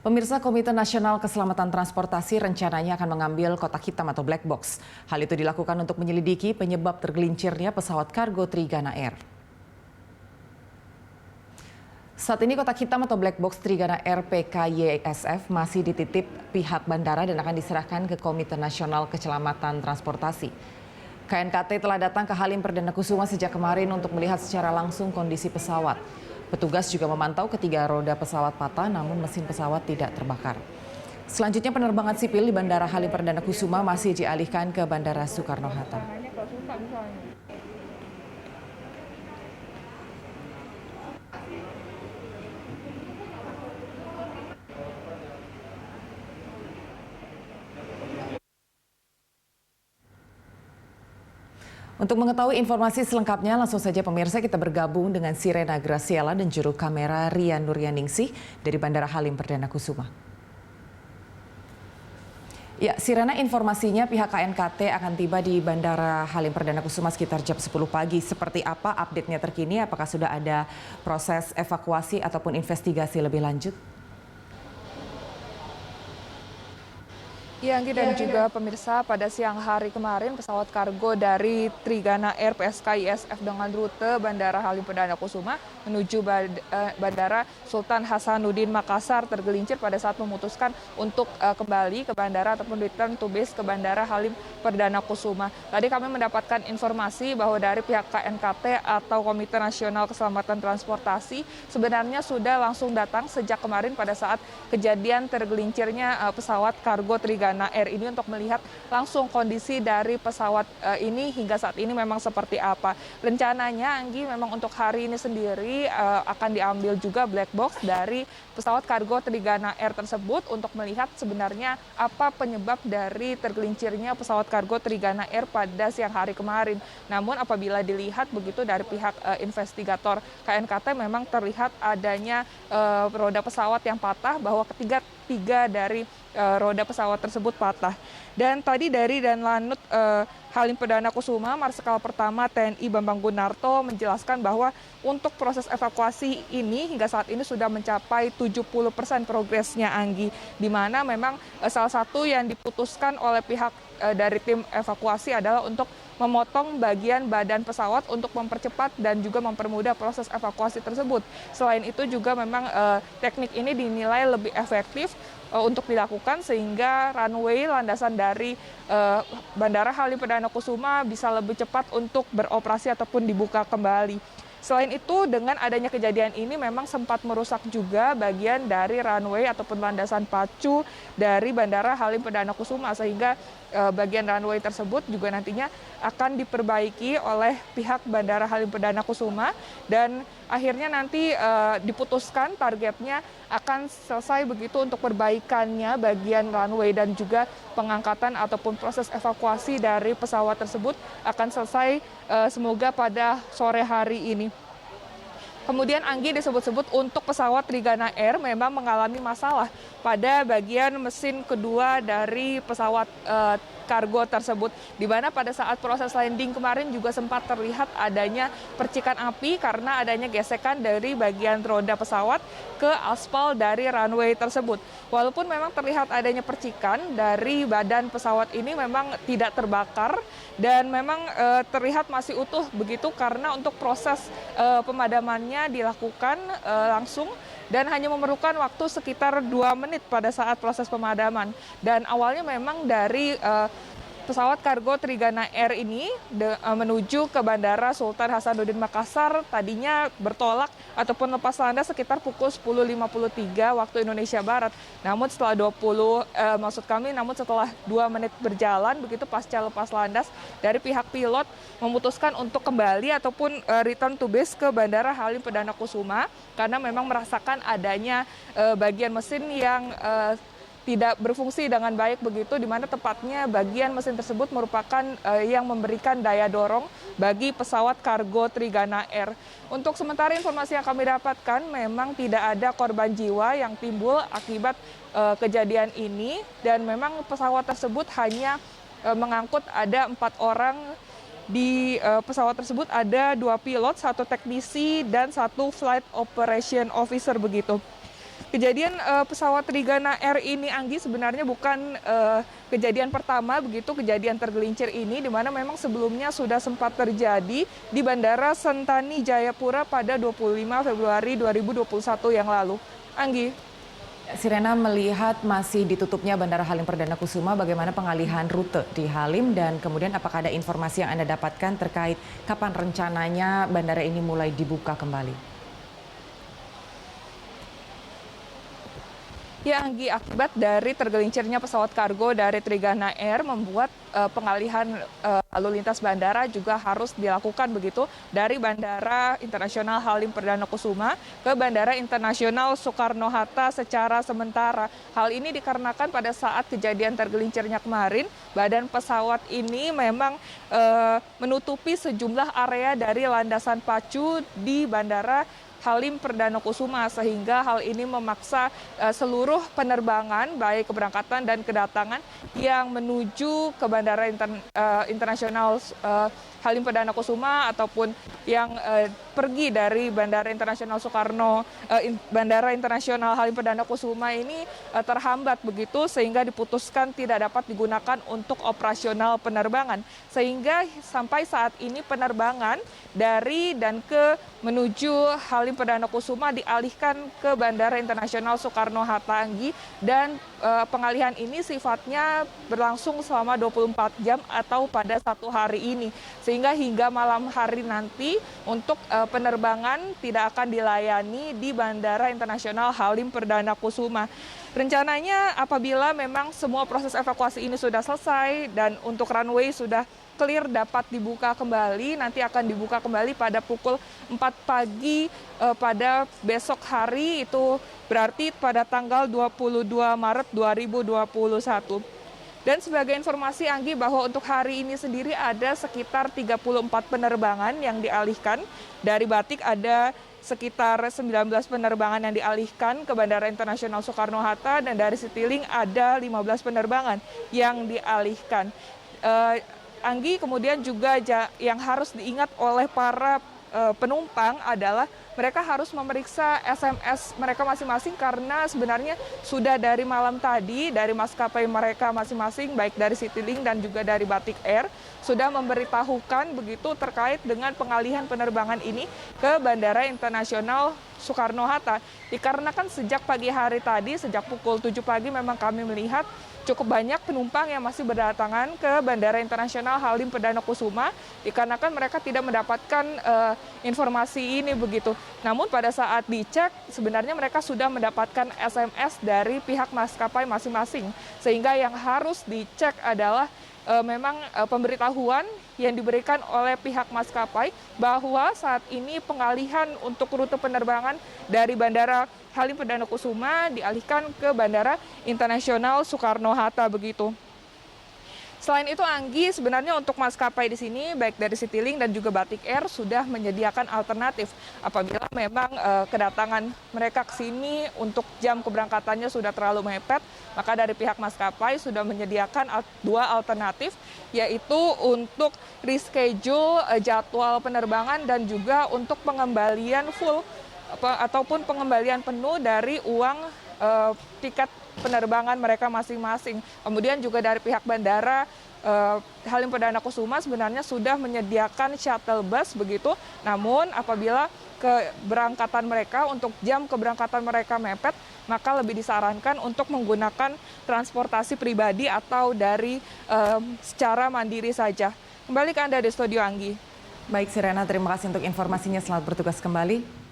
Pemirsa, Komite Nasional Keselamatan Transportasi rencananya akan mengambil kotak hitam atau black box. Hal itu dilakukan untuk menyelidiki penyebab tergelincirnya pesawat kargo Trigana Air. Saat ini kotak hitam atau black box Trigana Air PKYSF masih dititip pihak bandara dan akan diserahkan ke Komite Nasional Keselamatan Transportasi. KNKT telah datang ke Halim Perdana Kusuma sejak kemarin untuk melihat secara langsung kondisi pesawat. Petugas juga memantau ketiga roda pesawat patah namun mesin pesawat tidak terbakar. Selanjutnya penerbangan sipil di Bandara Halim Perdana Kusuma masih dialihkan ke Bandara Soekarno-Hatta. Untuk mengetahui informasi selengkapnya, langsung saja pemirsa kita bergabung dengan Sirena Graciela dan juru kamera Rian Nuryaningsih dari Bandara Halim Perdana Kusuma. Ya, Sirena, informasinya pihak KNKT akan tiba di Bandara Halim Perdana Kusuma sekitar jam 10 pagi. Seperti apa update-nya terkini? Apakah sudah ada proses evakuasi ataupun investigasi lebih lanjut? Ya, Anggi dan juga pemirsa, pada siang hari kemarin pesawat kargo dari Trigana Air PSKISF dengan rute Bandara Halim Perdana Kusuma menuju Bandara Sultan Hasanuddin Makassar tergelincir pada saat memutuskan untuk kembali ke bandara ataupun return to base ke Bandara Halim Perdana Kusuma. Tadi kami mendapatkan informasi bahwa dari pihak KNKT atau Komite Nasional Keselamatan Transportasi sebenarnya sudah langsung datang sejak kemarin pada saat kejadian tergelincirnya pesawat kargo Trigana Air ini untuk melihat langsung kondisi dari pesawat ini hingga saat ini memang seperti apa. Rencananya, Anggi, memang untuk hari ini sendiri akan diambil juga black box dari pesawat kargo Trigana Air tersebut untuk melihat sebenarnya apa penyebab dari tergelincirnya pesawat kargo Trigana Air pada siang hari kemarin. Namun apabila dilihat begitu dari pihak investigator KNKT memang terlihat adanya roda pesawat yang patah, bahwa tiga dari roda pesawat tersebut patah. Dan tadi dari Danlanut Halim Perdana Kusuma, Marsikal Pertama TNI Bambang Gunarto menjelaskan bahwa untuk proses evakuasi ini hingga saat ini sudah mencapai 70% progresnya, Anggi, di mana memang salah satu yang diputuskan oleh pihak dari tim evakuasi adalah untuk memotong bagian badan pesawat untuk mempercepat dan juga mempermudah proses evakuasi tersebut. Selain itu juga memang teknik ini dinilai lebih efektif untuk dilakukan sehingga runway landasan dari Bandara Halim Perdana Kusuma bisa lebih cepat untuk beroperasi ataupun dibuka kembali. Selain itu, dengan adanya kejadian ini memang sempat merusak juga bagian dari runway ataupun landasan pacu dari Bandara Halim Perdana Kusuma, sehingga bagian runway tersebut juga nantinya akan diperbaiki oleh pihak Bandara Halim Perdana Kusuma dan akhirnya nanti diputuskan targetnya akan selesai begitu untuk perbaikannya bagian runway dan juga pengangkatan ataupun proses evakuasi dari pesawat tersebut akan selesai semoga pada sore hari ini. Kemudian, Anggi, disebut-sebut untuk pesawat Trigana Air memang mengalami masalah pada bagian mesin kedua dari pesawat kargo tersebut, di mana pada saat proses landing kemarin juga sempat terlihat adanya percikan api karena adanya gesekan dari bagian roda pesawat ke aspal dari runway tersebut. Walaupun memang terlihat adanya percikan dari badan pesawat ini memang tidak terbakar dan memang terlihat masih utuh begitu karena untuk proses pemadamannya dilakukan langsung dan hanya memerlukan waktu sekitar 2 menit pada saat proses pemadaman. Dan awalnya memang dari pesawat kargo Trigana Air ini menuju ke Bandara Sultan Hasanuddin Makassar tadinya bertolak ataupun lepas landas sekitar pukul 10.53 waktu Indonesia Barat. Namun setelah 2 menit berjalan begitu pasca lepas landas, dari pihak pilot memutuskan untuk kembali ataupun return to base ke Bandara Halim Perdana Kusuma karena memang merasakan adanya bagian mesin yang tidak berfungsi dengan baik begitu, di mana tepatnya bagian mesin tersebut merupakan yang memberikan daya dorong bagi pesawat kargo Trigana Air. Untuk sementara informasi yang kami dapatkan memang tidak ada korban jiwa yang timbul akibat kejadian ini dan memang pesawat tersebut hanya mengangkut ada 4 orang. Di pesawat tersebut ada 2 pilot, 1 teknisi dan 1 flight operation officer begitu. Kejadian pesawat Trigana Air ini, Anggi, sebenarnya bukan kejadian pertama begitu, kejadian tergelincir ini, di mana memang sebelumnya sudah sempat terjadi di Bandara Sentani Jayapura pada 25 Februari 2021 yang lalu. Anggi. Sirena, melihat masih ditutupnya Bandara Halim Perdana Kusuma, bagaimana pengalihan rute di Halim dan kemudian apakah ada informasi yang Anda dapatkan terkait kapan rencananya bandara ini mulai dibuka kembali? Ya, Anggi, akibat dari tergelincirnya pesawat kargo dari Trigana Air membuat pengalihan lalu lintas bandara juga harus dilakukan begitu dari Bandara Internasional Halim Perdana Kusuma ke Bandara Internasional Soekarno-Hatta secara sementara. Hal ini dikarenakan pada saat kejadian tergelincirnya kemarin, badan pesawat ini memang menutupi sejumlah area dari landasan pacu di Bandara Halim Perdana Kusuma, sehingga hal ini memaksa seluruh penerbangan baik keberangkatan dan kedatangan yang menuju ke Bandara Internasional Halim Perdana Kusuma ataupun yang pergi dari Bandara Internasional Bandara Internasional Halim Perdana Kusuma ini terhambat begitu, sehingga diputuskan tidak dapat digunakan untuk operasional penerbangan, sehingga sampai saat ini penerbangan dari dan ke menuju Halim Perdana Kusuma dialihkan ke Bandara Internasional Soekarno-Hatta, Anggi, dan pengalihan ini sifatnya berlangsung selama 24 jam atau pada satu hari ini, sehingga hingga malam hari nanti untuk penerbangan tidak akan dilayani di Bandara Internasional Halim Perdana Kusuma. Rencananya apabila memang semua proses evakuasi ini sudah selesai dan untuk runway sudah clear dapat dibuka kembali, nanti akan dibuka kembali pada pukul 4 pagi pada besok hari, itu berarti pada tanggal 22 Maret 2021. Dan sebagai informasi, Anggi, bahwa untuk hari ini sendiri ada sekitar 34 penerbangan yang dialihkan. Dari Batik ada sekitar 19 penerbangan yang dialihkan ke Bandara Internasional Soekarno-Hatta, dan dari Citylink ada 15 penerbangan yang dialihkan. Anggi, kemudian juga yang harus diingat oleh para penumpang adalah mereka harus memeriksa SMS mereka masing-masing, karena sebenarnya sudah dari malam tadi dari maskapai mereka masing-masing baik dari Citylink dan juga dari Batik Air sudah memberitahukan begitu terkait dengan pengalihan penerbangan ini ke Bandara Internasional Soekarno-Hatta. Dikarenakan sejak pagi hari tadi, sejak pukul 7 pagi memang kami melihat cukup banyak penumpang yang masih berdatangan ke Bandara Internasional Halim Perdana Kusuma, dikarenakan mereka tidak mendapatkan informasi ini begitu. Namun pada saat dicek, sebenarnya mereka sudah mendapatkan SMS dari pihak maskapai masing-masing, sehingga yang harus dicek adalah memang pemberitahuan yang diberikan oleh pihak maskapai bahwa saat ini pengalihan untuk rute penerbangan dari Bandara Halim Perdana Kusuma dialihkan ke Bandara Internasional Soekarno-Hatta begitu. Selain itu, Anggi, sebenarnya untuk maskapai di sini baik dari Citylink dan juga Batik Air sudah menyediakan alternatif apabila memang kedatangan mereka ke sini untuk jam keberangkatannya sudah terlalu mepet, maka dari pihak maskapai sudah menyediakan dua alternatif, yaitu untuk reschedule jadwal penerbangan dan juga untuk pengembalian full ataupun pengembalian penuh dari uang tiket penerbangan mereka masing-masing. Kemudian juga dari pihak bandara Halim Perdana Kusuma sebenarnya sudah menyediakan shuttle bus begitu. Namun apabila keberangkatan mereka untuk jam keberangkatan mereka mepet, maka lebih disarankan untuk menggunakan transportasi pribadi atau dari secara mandiri saja. Kembali ke Anda di studio, Anggi. Baik, Sirena, terima kasih untuk informasinya. Selamat bertugas kembali.